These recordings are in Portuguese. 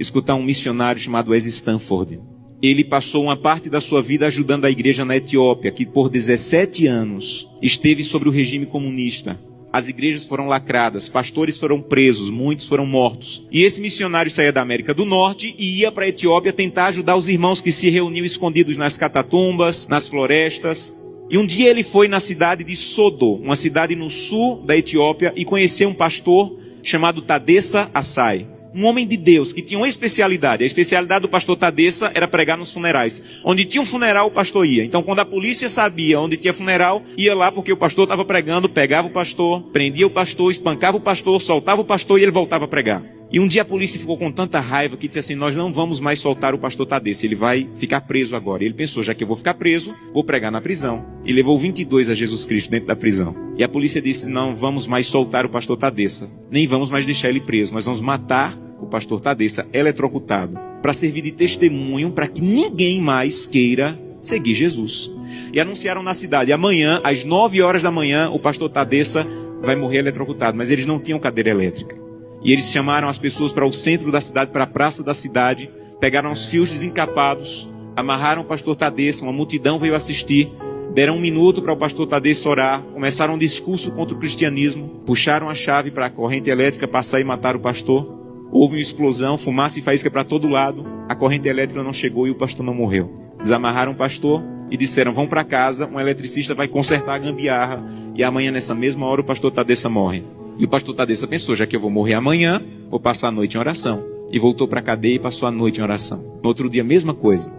escutar um missionário chamado Wes Stanford. Ele passou uma parte da sua vida ajudando a igreja na Etiópia, que por 17 anos esteve sob o regime comunista. As igrejas foram lacradas, pastores foram presos, muitos foram mortos. E esse missionário saía da América do Norte e ia para a Etiópia tentar ajudar os irmãos que se reuniam escondidos nas catatumbas, nas florestas. E um dia ele foi na cidade de Sodo, uma cidade no sul da Etiópia, e conheceu um pastor chamado Tadessa Assai. Um homem de Deus que tinha uma especialidade. A especialidade do pastor Tadessa era pregar nos funerais. Onde tinha um funeral, o pastor ia. Então, quando a polícia sabia onde tinha funeral, ia lá porque o pastor estava pregando, pegava o pastor, prendia o pastor, espancava o pastor, soltava o pastor e ele voltava a pregar. E um dia a polícia ficou com tanta raiva que disse assim: nós não vamos mais soltar o pastor Tadessa, ele vai ficar preso agora. E ele pensou: já que eu vou ficar preso, vou pregar na prisão. E levou 22 a Jesus Cristo dentro da prisão. E a polícia disse: não vamos mais soltar o pastor Tadessa, nem vamos mais deixar ele preso, nós vamos matar o pastor Tadessa eletrocutado, para servir de testemunho para que ninguém mais queira seguir Jesus. E anunciaram na cidade: amanhã, às 9 horas da manhã, o pastor Tadessa vai morrer eletrocutado. Mas eles não tinham cadeira elétrica. E eles chamaram as pessoas para o centro da cidade, para a praça da cidade, pegaram os fios desencapados, amarraram o pastor Tadessa, uma multidão veio assistir, deram 1 minuto para o pastor Tadessa orar, começaram um discurso contra o cristianismo, puxaram a chave para a corrente elétrica passar e matar o pastor. Houve uma explosão, fumaça e faísca para todo lado, a corrente elétrica não chegou e o pastor não morreu. Desamarraram o pastor e disseram: vão para casa, um eletricista vai consertar a gambiarra e amanhã nessa mesma hora o pastor Tadessa morre. E o pastor Tadessa pensou: já que eu vou morrer amanhã, vou passar a noite em oração. E voltou para a cadeia e passou a noite em oração. No outro dia, a mesma coisa.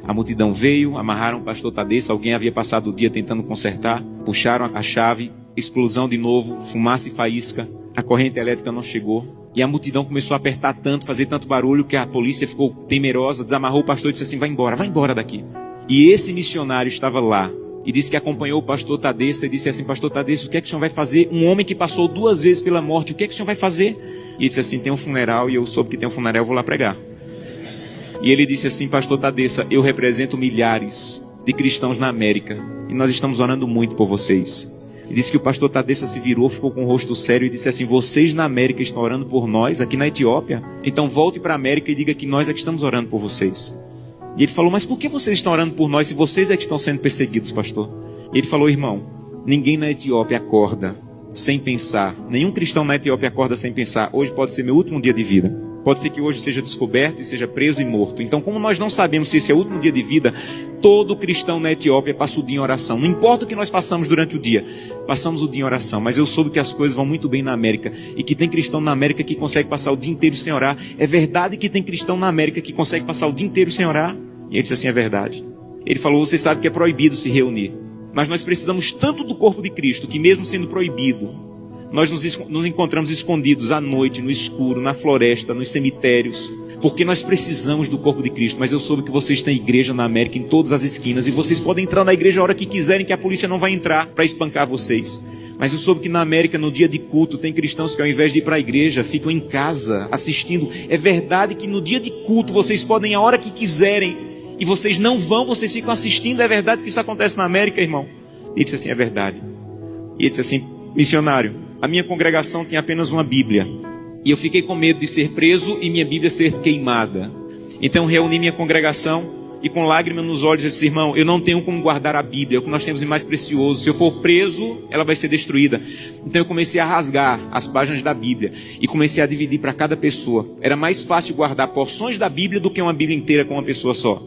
A multidão veio, amarraram o pastor Tadessa, alguém havia passado o dia tentando consertar, puxaram a chave, explosão de novo, fumaça e faísca, a corrente elétrica não chegou. E a multidão começou a apertar tanto, fazer tanto barulho, que a polícia ficou temerosa, desamarrou o pastor e disse assim: vai embora daqui. E esse missionário estava lá e disse que acompanhou o pastor Tadessa e disse assim: pastor Tadessa, o que é que o senhor vai fazer? Um homem que passou 2 vezes pela morte, o que é que o senhor vai fazer? E ele disse assim: tem um funeral e eu soube que tem um funeral, eu vou lá pregar. E ele disse assim: pastor Tadessa, eu represento milhares de cristãos na América e nós estamos orando muito por vocês. E disse que o pastor Tadessa se virou, ficou com o rosto sério e disse assim: vocês na América estão orando por nós, aqui na Etiópia? Então volte para a América e diga que nós é que estamos orando por vocês. E ele falou: mas por que vocês estão orando por nós se vocês é que estão sendo perseguidos, pastor? E ele falou: irmão, ninguém na Etiópia acorda sem pensar. Nenhum cristão na Etiópia acorda sem pensar: hoje pode ser meu último dia de vida. Pode ser que hoje seja descoberto e seja preso e morto. Então, como nós não sabemos se esse é o último dia de vida, todo cristão na Etiópia passa o dia em oração. Não importa o que nós façamos durante o dia, passamos o dia em oração. Mas eu soube que as coisas vão muito bem na América e que tem cristão na América que consegue passar o dia inteiro sem orar. É verdade que tem cristão na América que consegue passar o dia inteiro sem orar? E ele disse assim: é verdade. Ele falou: você sabe que é proibido se reunir, mas nós precisamos tanto do corpo de Cristo que mesmo sendo proibido, nós nos encontramos escondidos à noite, no escuro, na floresta, nos cemitérios, porque nós precisamos do corpo de Cristo. Mas eu soube que vocês têm igreja na América em todas as esquinas, e vocês podem entrar na igreja a hora que quiserem, que a polícia não vai entrar para espancar vocês. Mas eu soube que na América, no dia de culto, tem cristãos que ao invés de ir para a igreja, ficam em casa assistindo. É verdade que no dia de culto vocês podem ir a hora que quiserem, e vocês não vão, vocês ficam assistindo. É verdade que isso acontece na América, irmão? E ele disse assim: é verdade. E ele disse assim: missionário, a minha congregação tinha apenas uma Bíblia, e eu fiquei com medo de ser preso e minha Bíblia ser queimada. Então reuni minha congregação e com lágrimas nos olhos eu disse: irmão, eu não tenho como guardar a Bíblia, é o que nós temos de mais precioso. Se eu for preso, ela vai ser destruída. Então eu comecei a rasgar as páginas da Bíblia e comecei a dividir para cada pessoa. Era mais fácil guardar porções da Bíblia do que uma Bíblia inteira com uma pessoa só.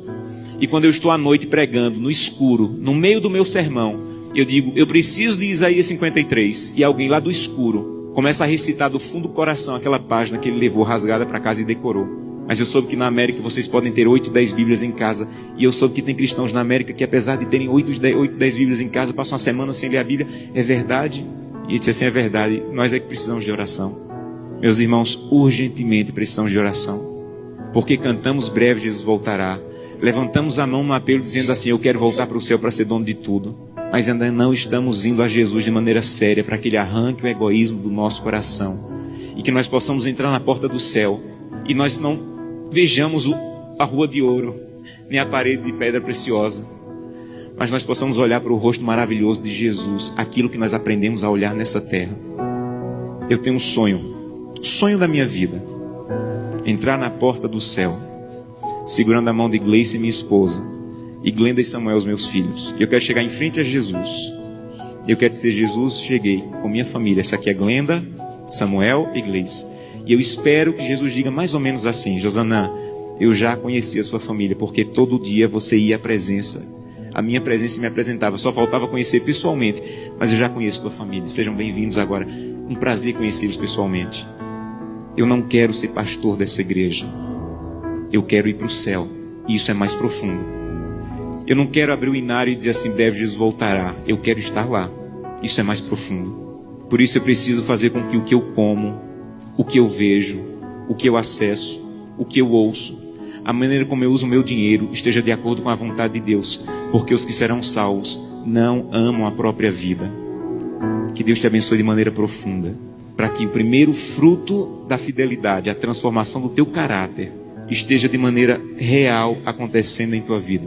E quando eu estou à noite pregando, no escuro, no meio do meu sermão, eu digo: eu preciso de Isaías 53. E alguém lá do escuro começa a recitar do fundo do coração aquela página que ele levou rasgada para casa e decorou. Mas eu soube que na América vocês podem ter 8, 10 Bíblias em casa. E eu soube que tem cristãos na América que, apesar de terem 8, 10 Bíblias em casa, passam uma semana sem ler a Bíblia. É verdade? E ele disse assim: é verdade, nós é que precisamos de oração. Meus irmãos, urgentemente precisamos de oração. Porque cantamos: breve Jesus voltará. Levantamos a mão no apelo dizendo assim: eu quero voltar para o céu para ser dono de tudo. Mas ainda não estamos indo a Jesus de maneira séria, para que Ele arranque o egoísmo do nosso coração e que nós possamos entrar na porta do céu e nós não vejamos a rua de ouro, nem a parede de pedra preciosa, mas nós possamos olhar para o rosto maravilhoso de Jesus, aquilo que nós aprendemos a olhar nessa terra. Eu tenho um sonho, o sonho da minha vida entrar na porta do céu, segurando a mão de Gleice, minha esposa, e Glenda e Samuel, os meus filhos. Eu quero chegar em frente a Jesus. Eu quero dizer: Jesus, cheguei com minha família. Essa aqui é Glenda, Samuel e Gleice. E eu espero que Jesus diga mais ou menos assim: Josanã, eu já conheci a sua família, porque todo dia você ia à presença. A minha presença me apresentava, só faltava conhecer pessoalmente, mas eu já conheço a tua família. Sejam bem-vindos agora. Um prazer conhecê-los pessoalmente. Eu não quero ser pastor dessa igreja. Eu quero ir para o céu. E isso é mais profundo. Eu não quero abrir o inário e dizer assim: breve Jesus voltará. Eu quero estar lá. Isso é mais profundo. Por isso eu preciso fazer com que o que eu como, o que eu vejo, o que eu acesso, o que eu ouço, a maneira como eu uso o meu dinheiro esteja de acordo com a vontade de Deus. Porque os que serão salvos não amam a própria vida. Que Deus te abençoe de maneira profunda, para que o primeiro fruto da fidelidade, a transformação do teu caráter, esteja de maneira real acontecendo em tua vida.